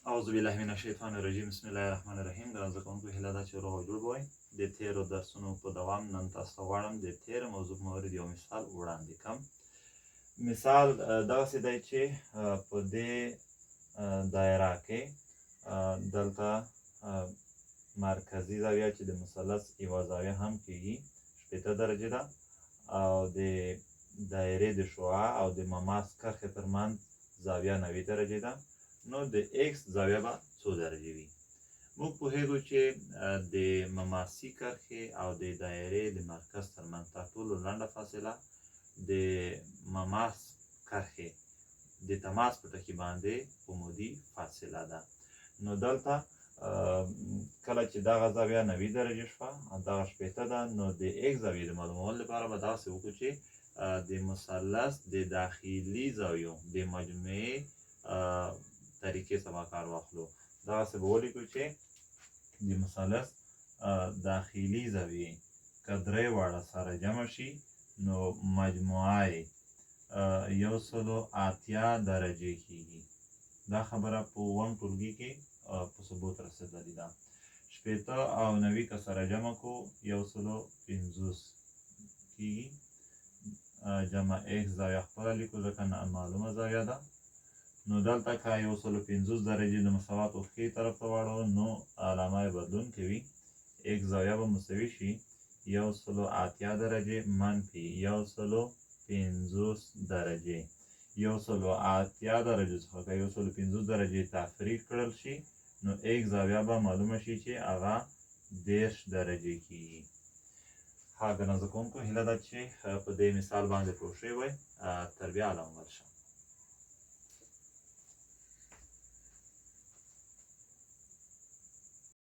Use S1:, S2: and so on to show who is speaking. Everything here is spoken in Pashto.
S1: اعوذ بالله من الشیطان الرجیم بسم الله الرحمن الرحیم. د زده کوونکو هیله ده چې روغ او جوړ به وئ. د تېرو درسونو په دوام نن تاسو ته غواړم د تېره موضوع په مورد یو مثال وړاندې کړم. مثال دغسې دی چې په دې دایره کې دلته مرکزي زاویه چې د مثلث یوه زاویه هم کېږي 80 درجې ده، او د دایرې د شعاع او د مماس کرښې ترمنځ زاویه 90 درجې ده. نو د ایکس زاویه به څو درجې وي؟ موږ پوهیږو چې د مماسي کرښې او د دایرې د مرکز ترمنځ تر ټولو لنډه فاصله د مماس کرښې د تماس په ټکي باندې عمودي فاصله ده. نو دلته کله چې دغه زاویه 90 درجې شوه او دغه 80 ده، نو د ایکس زاویې د معلومولو لپاره به داسې وکړو چې د مثلث د داخلي زاویو د مجموعې طریقې څخه کار واخلو. دغسې به ولیکو چې د مثلث داخلي زاویې که درې واړه سره جمع شي نو مجموعه یې 180 درجې کېږي. دا خبره په 1 ټولګي کې په ثبوت رسېدلې ده. 80 او 90 که سره جمع کړو 150 کېږي. جمع ایکس زاویه خپله لیکو ځکه معلومه زاویه ده. نو دلته که 150 درجې د مساوات ښي طرف ته واړو نو علامه یې بدلون کوي. ایکس زاویه به مساوي شي 180 درجې منفي 150 درجې. 180 درجو څخه که 150 درجې تفریق کړل شي نو ایکس زاویه به معلومه شي چې هغه 10 درجې کېږي. ها ګرانو زده کوونکو، هیله ده چې په دې مثال باندې پوه شوي وئ. تر بیا علامه شه.